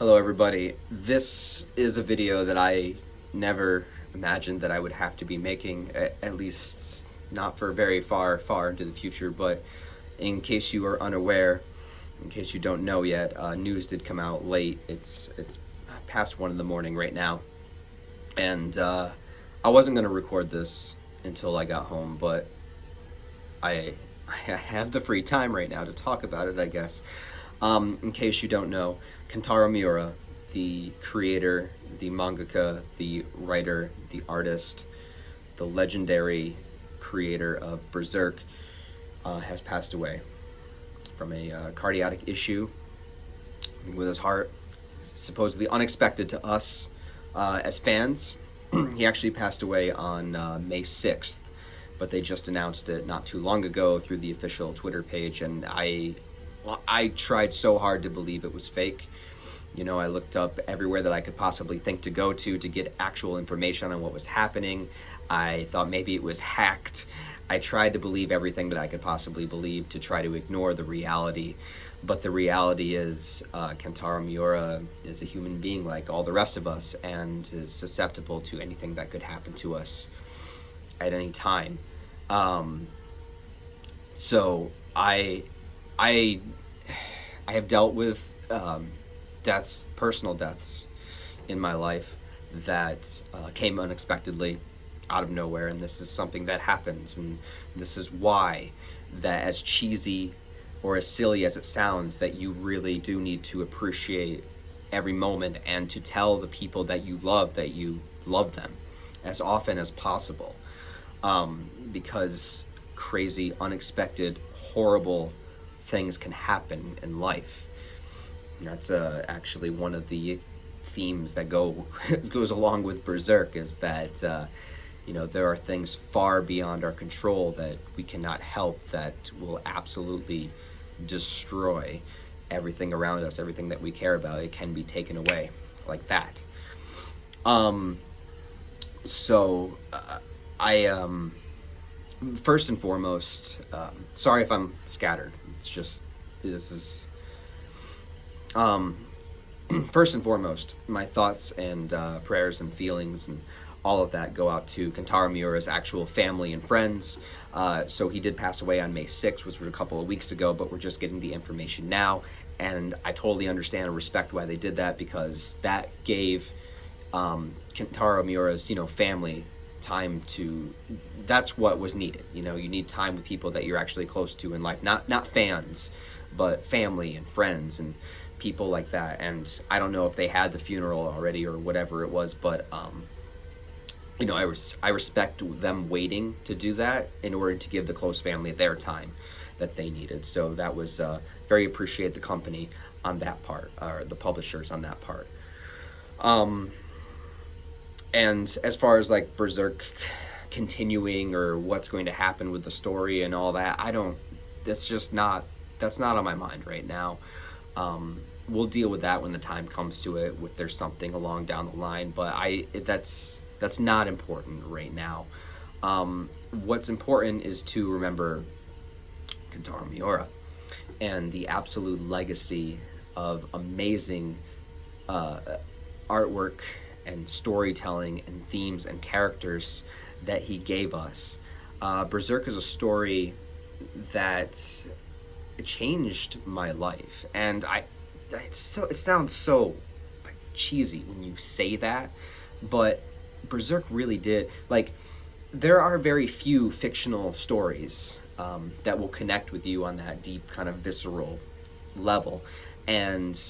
Hello everybody. This is a video that I never imagined that I would have to be making, at least not for very far into the future, but in case you are unaware, in case you don't know yet, news did come out late. It's past 1 in the morning right now, and I wasn't going to record this until I got home, but I have the free time right now to talk about it, I guess. In case you don't know, Kentaro Miura, the creator, the mangaka, the writer, the artist, the legendary creator of Berserk, has passed away from a cardiac issue with his heart. Supposedly unexpected to us as fans. He actually passed away on May 6th, but they just announced it not too long ago through the official Twitter page, and I tried so hard to believe it was fake. You know, I looked up everywhere that I could possibly think to go to get actual information on what was happening. I thought maybe it was hacked. I tried to believe everything that I could possibly believe to try to ignore the reality. But the reality is, Kentaro Miura is a human being like all the rest of us and is susceptible to anything that could happen to us at any time. So I have dealt with personal deaths in my life that came unexpectedly out of nowhere, and this is something that happens, and this is why that, as cheesy or as silly as it sounds, that you really do need to appreciate every moment and to tell the people that you love them as often as possible, because crazy, unexpected, horrible things can happen in life. That's actually one of the themes that goes along with Berserk, is that you know, there are things far beyond our control that we cannot help, that will absolutely destroy everything around us, everything that we care about. It can be taken away like that. So I first and foremost, sorry if I'm scattered. It's just, this is, first and foremost, my thoughts and prayers and feelings and all of that go out to Kentaro Miura's actual family and friends. So he did pass away on May 6th, which was a couple of weeks ago, but we're just getting the information now. And I totally understand and respect why they did that, because that gave Kentaro Miura's, family time to, that's what was needed. You need time with people that you're actually close to in life, not fans, but family and friends and people like that. And I don't know if they had the funeral already or whatever it was, but I respect them waiting to do that in order to give the close family their time that they needed. So that was very appreciate the company on that part, or the publishers on that part. And as far as like Berserk continuing or what's going to happen with the story and all that, that's not on my mind right now. We'll deal with that when the time comes to it, if there's something along down the line, but that's not important right now. What's important is to remember Kentaro Miura and the absolute legacy of amazing artwork and storytelling and themes and characters that he gave us. Berserk is a story that changed my life, and it sounds so cheesy when you say that, but Berserk really did. Like, there are very few fictional stories that will connect with you on that deep, kind of visceral level, and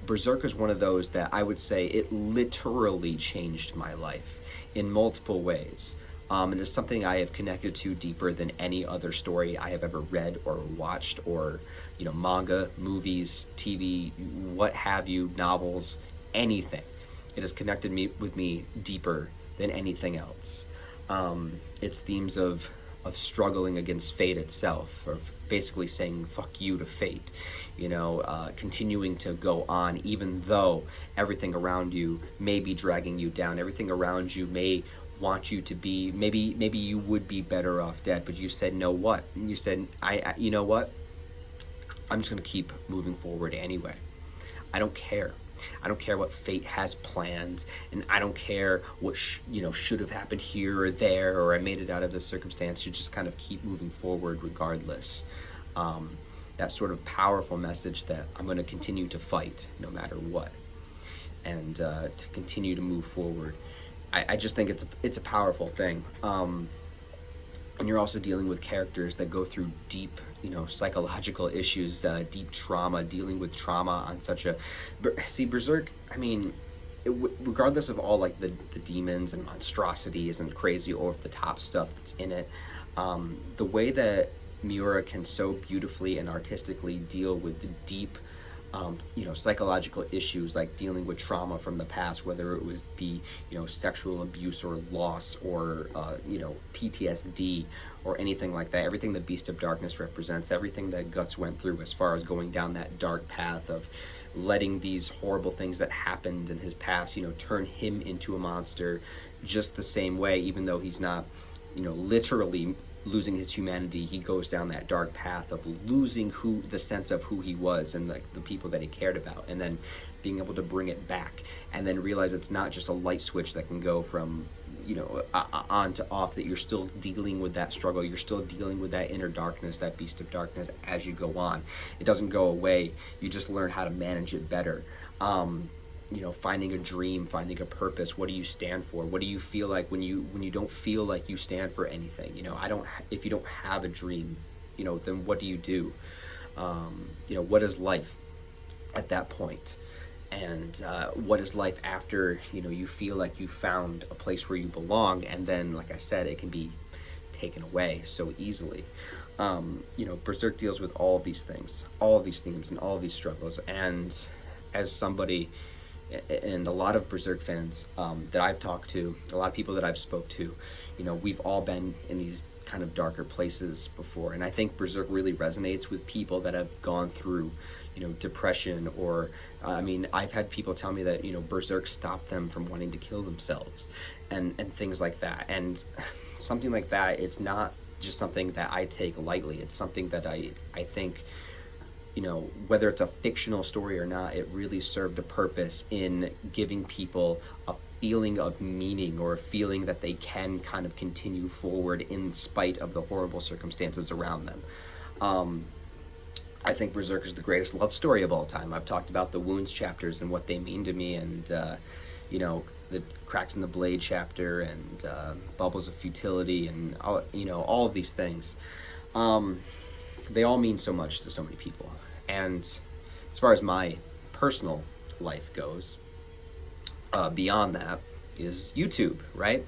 Berserk is one of those that I would say it literally changed my life in multiple ways. And it's something I have connected to deeper than any other story I have ever read or watched, or manga, movies, TV, what have you, novels, anything. It has connected with me deeper than anything else. It's themes of struggling against fate itself, of basically saying fuck you to fate, continuing to go on even though everything around you may be dragging you down, everything around you may want you to be, maybe you would be better off dead, but you said, no, what? And you said, you know what? I'm just going to keep moving forward anyway. I don't care. I don't care what fate has planned, and I don't care what should have happened here or there, or I made it out of this circumstance. You just kind of keep moving forward regardless. That sort of powerful message that I'm going to continue to fight no matter what, and to continue to move forward. I just think it's a powerful thing. And you're also dealing with characters that go through deep, psychological issues, deep trauma, dealing with trauma on such a... See, Berserk, I mean, regardless of all, like, the demons and monstrosities and crazy over-the-top stuff that's in it, the way that Miura can so beautifully and artistically deal with the deep, psychological issues, like dealing with trauma from the past, whether it was be, sexual abuse or loss or, PTSD or anything like that. Everything that Beast of Darkness represents, everything that Guts went through as far as going down that dark path of letting these horrible things that happened in his past, turn him into a monster just the same way, even though he's not, literally losing his humanity. He goes down that dark path of losing the sense of who he was and like the people that he cared about, and then being able to bring it back, and then realize it's not just a light switch that can go from on to off, that you're still dealing with that struggle, you're still dealing with that inner darkness, that Beast of Darkness, as you go on. It doesn't go away, you just learn how to manage it better. Finding a dream, finding a purpose. What do you stand for? What do you feel like when you don't feel like you stand for anything? If you don't have a dream, then what do you do? What is life at that point? And what is life after, you feel like you found a place where you belong, and then, like I said, it can be taken away so easily. Berserk deals with all of these things, all of these themes, and all of these struggles. And as somebody, and a lot of Berserk fans that I've talked to, a lot of people that I've spoke to, we've all been in these kind of darker places before, and I think Berserk really resonates with people that have gone through, depression, or I've had people tell me that Berserk stopped them from wanting to kill themselves, and things like that. And something like that, it's not just something that I take lightly. It's something that I think, whether it's a fictional story or not, it really served a purpose in giving people a feeling of meaning, or a feeling that they can kind of continue forward in spite of the horrible circumstances around them. I think Berserk is the greatest love story of all time. I've talked about the Wounds chapters and what they mean to me, and the Cracks in the Blade chapter, and Bubbles of Futility, and all of these things. They all mean so much to so many people. And as far as my personal life goes, beyond that is YouTube, right?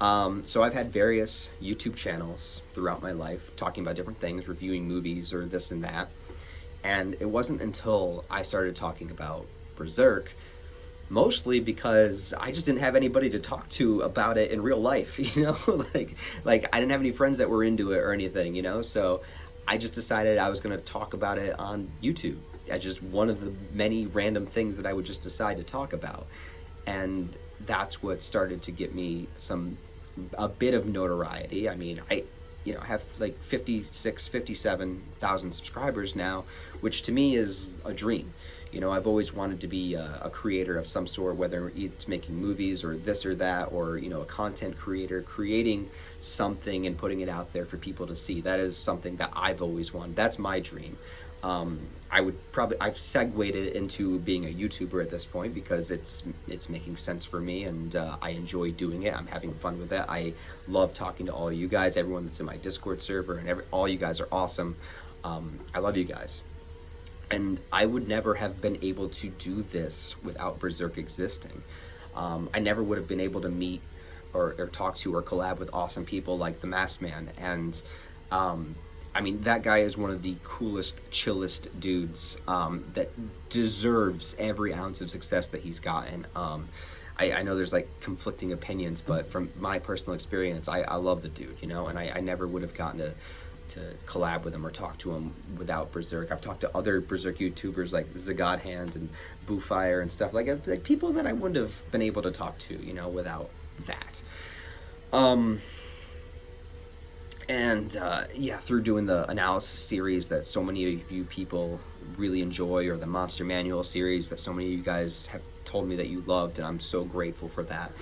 So I've had various YouTube channels throughout my life talking about different things, reviewing movies or this and that. And it wasn't until I started talking about Berserk, mostly because I just didn't have anybody to talk to about it in real life, like I didn't have any friends that were into it or anything, so I just decided I was going to talk about it on YouTube. As just one of the many random things that I would just decide to talk about. And that's what started to get me a bit of notoriety. I have like 57,000 subscribers now, which to me is a dream. I've always wanted to be a creator of some sort, whether it's making movies or this or that, or, a content creator, creating something and putting it out there for people to see. That is something that I've always wanted. That's my dream. I've segued it into being a YouTuber at this point because it's making sense for me, and I enjoy doing it. I'm having fun with it. I love talking to all of you guys, everyone that's in my Discord server, and all you guys are awesome. I love you guys. And I would never have been able to do this without Berserk existing. I never would have been able to meet or talk to or collab with awesome people like the Masked Man. And that guy is one of the coolest, chillest dudes that deserves every ounce of success that he's gotten. I know there's like conflicting opinions, but from my personal experience, I love the dude, and I never would have gotten to collab with him or talk to him without Berserk. I've talked to other Berserk YouTubers like Zagodhand and Boofire and stuff like people that I wouldn't have been able to talk to, without that. Through doing the analysis series that so many of you people really enjoy, or the Monster Manual series that so many of you guys have told me that you loved, and I'm so grateful for that.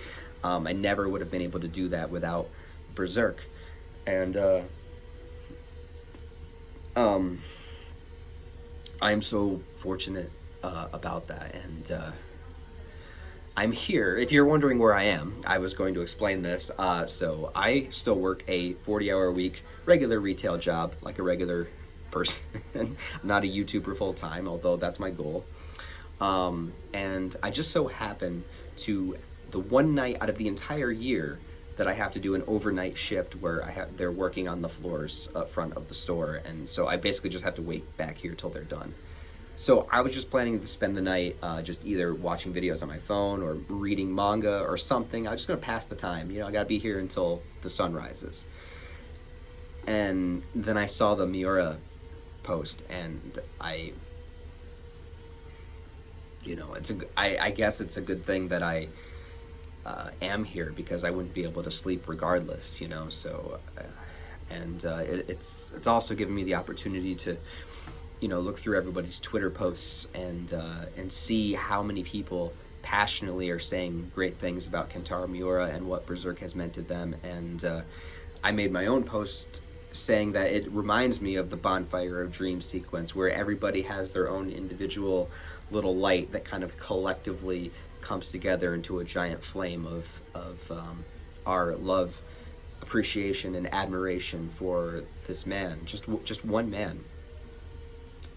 I never would have been able to do that without Berserk. And I'm so fortunate about that. And I'm here. If you're wondering where I am, I was going to explain this. So I still work a 40-hour-a-week regular retail job, like a regular person. I'm not a YouTuber full-time, although that's my goal. And I just so happen to, the one night out of the entire year that I have to do an overnight shift where they're working on the floors up front of the store, and so I basically just have to wait back here till they're done. So I was just planning to spend the night just either watching videos on my phone or reading manga or something. I was just gonna pass the time, you know, I gotta be here until the sun rises. And then I saw the Miura post, and you know, I guess it's a good thing that I am here, because I wouldn't be able to sleep regardless, you know. So it's also given me the opportunity to, you know, look through everybody's Twitter posts and see how many people passionately are saying great things about Kentaro Miura and what Berserk has meant to them. And I made my own post saying that it reminds me of the Bonfire of Dreams sequence, where everybody has their own individual little light that kind of collectively comes together into a giant flame of our love, appreciation, and admiration for this man, just one man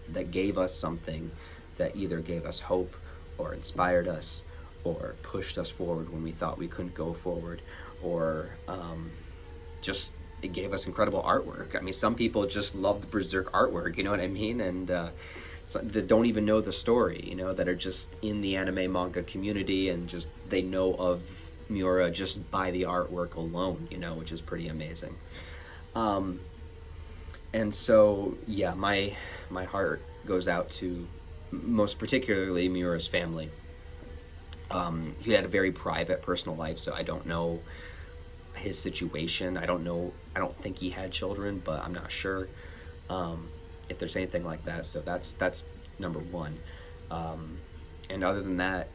that gave us something that either gave us hope or inspired us or pushed us forward when we thought we couldn't go forward, or just it gave us incredible artwork. I mean, some people just love the Berserk artwork, you know what I mean? And that don't even know the story, you know, that are just in the anime manga community, and just they know of Miura just by the artwork alone, you know, which is pretty amazing. And so, yeah, my heart goes out to most particularly Miura's family. He had a very private personal life, so I don't know his situation. I don't think he had children, but I'm not sure if there's anything like that. So that's number one. And other than that,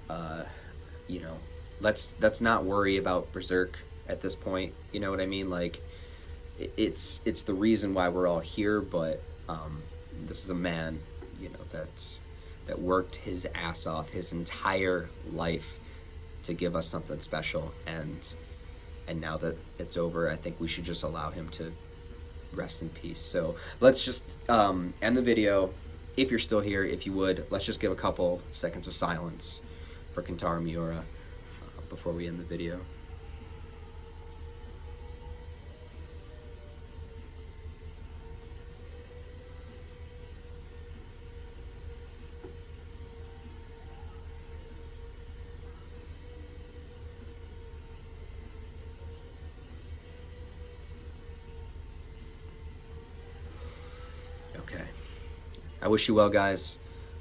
you know, let's not worry about Berserk at this point. You know what I mean? Like, it's the reason why we're all here, but this is a man, you know, that worked his ass off his entire life to give us something special, and now that it's over, I think we should just allow him to rest in peace. So let's just end the video. If you're still here, if you would, let's just give a couple seconds of silence for Kentaro Miura before we end the video. Okay. I wish you well, guys.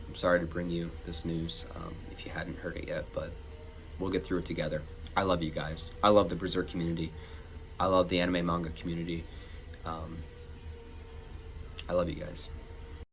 I'm sorry to bring you this news if you hadn't heard it yet, but we'll get through it together. I love you guys. I love the Berserk community. I love the anime manga community. I love you guys.